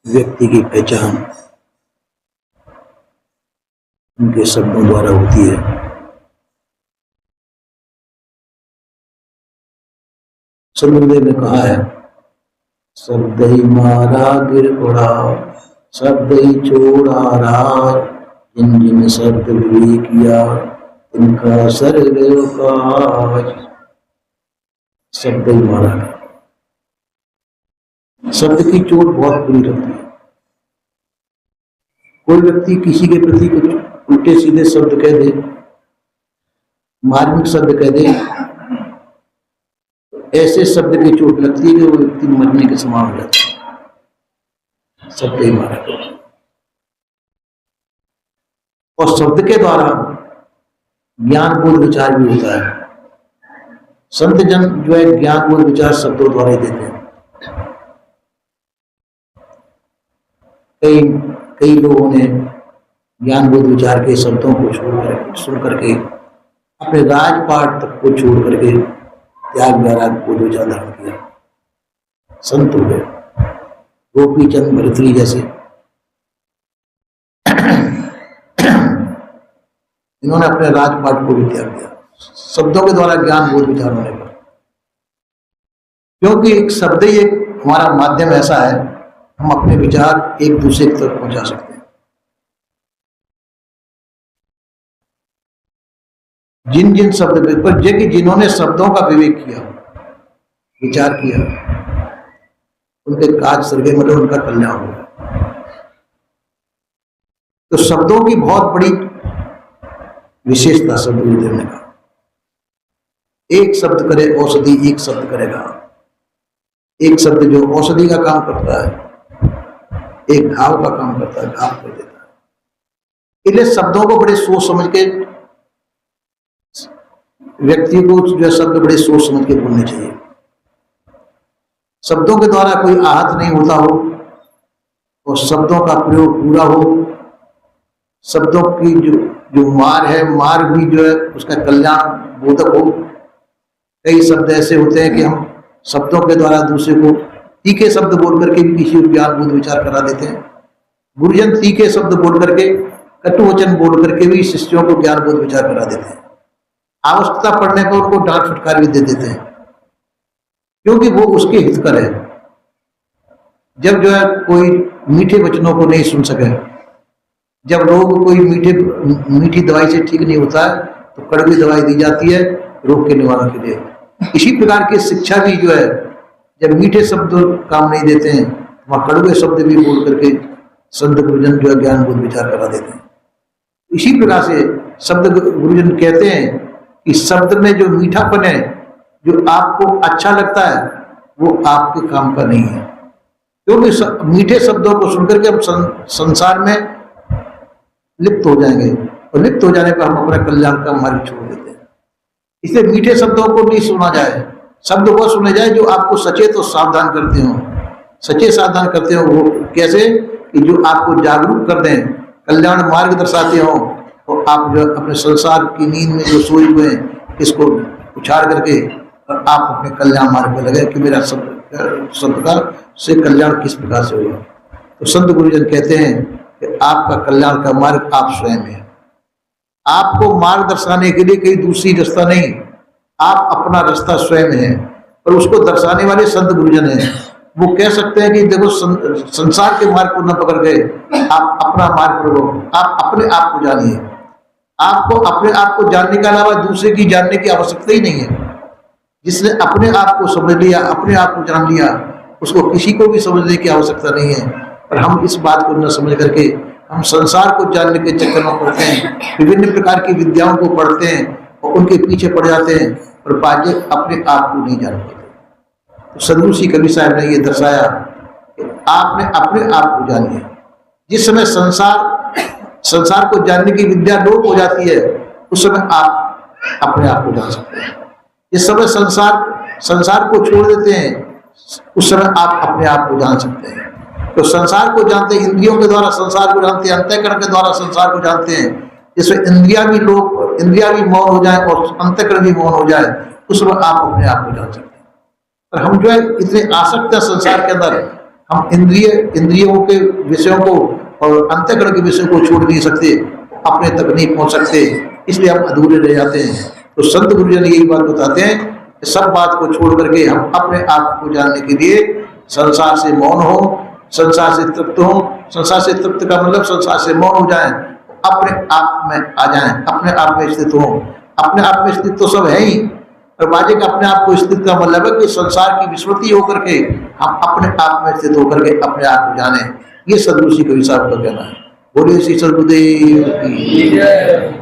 व्यक्ति की पहचान उनके शब्दों द्वारा होती है। सदगुरुदेव ने कहा है, शब्द ही मारा गिर पड़ा, शब्द ही छोड़ा राह, जिन जिन शब्द विवेक किया इनका सर्व काज। शब्द ही मारा गया। शब्द की चोट बहुत बुरी लगती है। कोई व्यक्ति किसी के प्रति कुछ उल्टे सीधे शब्द कह दे, मार्मिक शब्द कह दे, ऐसे शब्द की चोट लगती है कि वो व्यक्ति मरने के समान हो जाता है। शब्द ही मारा गया। और शब्द के द्वारा ज्ञान बोध विचार भी होता है। संत जन जो है ज्ञान बोध विचार शब्दों द्वारा ही देते हैं। कई लोगों ने ज्ञान बोध विचार के शब्दों को छोड़कर सुन करके अपने राजपाट तक को छोड़ करके त्याग वैराग बोध विचार धारण किया, संत हो गए। गोपी चंद भरतरी जैसे इन्होंने अपने राजपाट को भी त्याग दिया शब्दों के द्वारा ज्ञान बोध विचार होने पर। क्योंकि एक शब्द ही एक हमारा माध्यम ऐसा है, हम अपने विचार एक दूसरे तक पहुंचा सकते हैं। जिन जिन शब्द पर जिन्होंने शब्दों का विवेक किया, विचार किया, उनके काज सर्गे मतलब उनका कल्याण होगा। तो शब्दों की बहुत बड़ी विशेषता सदगुरुदेव ने कहा, एक शब्द करे औषधि, एक शब्द करेगा। एक शब्द जो औषधि का काम करता है, एक घाव का काम करता है, घाव कर देता है। इसलिए शब्दों को बड़े सोच समझ के व्यक्ति को जो शब्द बड़े सोच समझ के बोलने चाहिए। शब्दों के द्वारा कोई आहत नहीं होता हो और शब्दों का प्रयोग पूरा हो। शब्दों की जो मार है, मार भी जो है उसका कल्याण बोधक हो। कई शब्द ऐसे होते हैं कि हम शब्दों के द्वारा दूसरे को तीखे शब्द बोल करके भी किसी को ज्ञान बोध विचार करा देते हैं। गुरुजन तीखे शब्द बोल करके, कटु वचन बोल करके भी शिष्यों को ज्ञान बोध विचार करा देते हैं। आवश्यकता पड़ने पर उनको डांट फटकार भी दे देते हैं, क्योंकि वो उसके हितकर है। जब जो है कोई मीठे वचनों को नहीं सुन सके, जब रोग कोई मीठी दवाई से ठीक नहीं होता है तो कड़वी दवाई दी जाती है रोग के निवारण के लिए। इसी प्रकार की शिक्षा भी जो है, जब मीठे शब्द काम नहीं देते हैं, वहां कड़वे शब्द भी बोल करके संत गुरुजन जो है ज्ञान बोध विचार करा देते हैं। इसी प्रकार से शब्द गुरुजन कहते हैं कि शब्द में जो मीठापन है, जो आपको अच्छा लगता है, वो आपके काम का नहीं है। क्योंकि मीठे शब्दों को सुनकर के हम संसार में लिप्त हो जाएंगे और लिप्त हो जाने पर हम अपना कल्याण का मार्ग छोड़ देते हैं। इसलिए मीठे शब्दों को नहीं सुना जाए, शब्द वो सुने जाए जो आपको सचेत और सावधान करते हो। सचेत सावधान करते हो वो कैसे कि जो आपको जागरूक कर दें, कल्याण मार्ग दर्शाते हो, और आप जो अपने संसार की नींद में जो सोए हुए हैं इसको उछाड़ करके और आप अपने कल्याण मार्ग में लगे कि मेरा शब्द का से कल्याण किस प्रकार से होगा। तो संत गुरुजन कहते हैं कि आपका कल्याण का मार्ग आप स्वयं है। आपको मार्ग दर्शाने के लिए कोई दूसरी रास्ता नहीं, आप अपना रास्ता स्वयं है। और उसको दर्शाने वाले संत गुरुजन हैं। वो कह सकते हैं कि देखो संसार के मार्ग को न पकड़ के आप अपना मार्ग पकड़ो, आप अपने आप को जानिए। आपको अपने आप को जानने के अलावा दूसरे की जानने की आवश्यकता ही नहीं है। जिसने अपने आप को समझ लिया, अपने आप को जान लिया, उसको किसी को भी समझने की आवश्यकता नहीं है। और हम इस बात को न समझ करके हम संसार को जानने के चक्कर में पड़ते हैं, विभिन्न प्रकार की विद्याओं को पढ़ते हैं और उनके पीछे पड़ जाते हैं और बाजे अपने आप को नहीं जान पाते। तो सदगुरु श्री कबीर साहब ने ये दर्शाया कि आपने अपने आप को जानिए। जिस समय संसार को जानने की विद्या लोप हो जाती है, उस समय आप अपने आप को जान सकते हैं। जिस समय संसार को छोड़ देते हैं, उस समय आप अपने आप को जान सकते हैं। तो संसार को जानते हैं, इंद्रियों के द्वारा संसार को जानते हैं, अंतःकरण के द्वारा संसार को जानते हैं। जिसमें इंद्रिया भी मौन हो जाए और अंतःकरण भी मौन हो जाए, उस समय आप अपने आप को जान सकते हैं। और हम जो है इतने आसक्त हैं संसार के अंदर, हम इंद्रियों के विषयों को और अंतःकरण के विषयों को छोड़ नहीं सकते, अपने तक नहीं पहुंच सकते, इसलिए हम अधूरे रह जाते हैं। तो संत गुरुजन यही बात बताते हैं, सब बात को छोड़ करके हम अपने आप को जानने के लिए संसार से मौन हो, संसार से तृप्त हो। संसार से तृप्त का मतलब संसार से मौन हो जाएं, अपने आप में आ जाएं, अपने आप में स्थित हो। अपने आप में स्थित तो सब है ही, और बाजे का अपने आप को स्थित का मतलब है कि संसार की विस्मृति होकर के हम अपने आप में स्थित होकर के अपने आप को जाने। ये सदगुरु श्री कबीर साहब का कहना है। बोलिए श्री सदगुरुदेव की जय।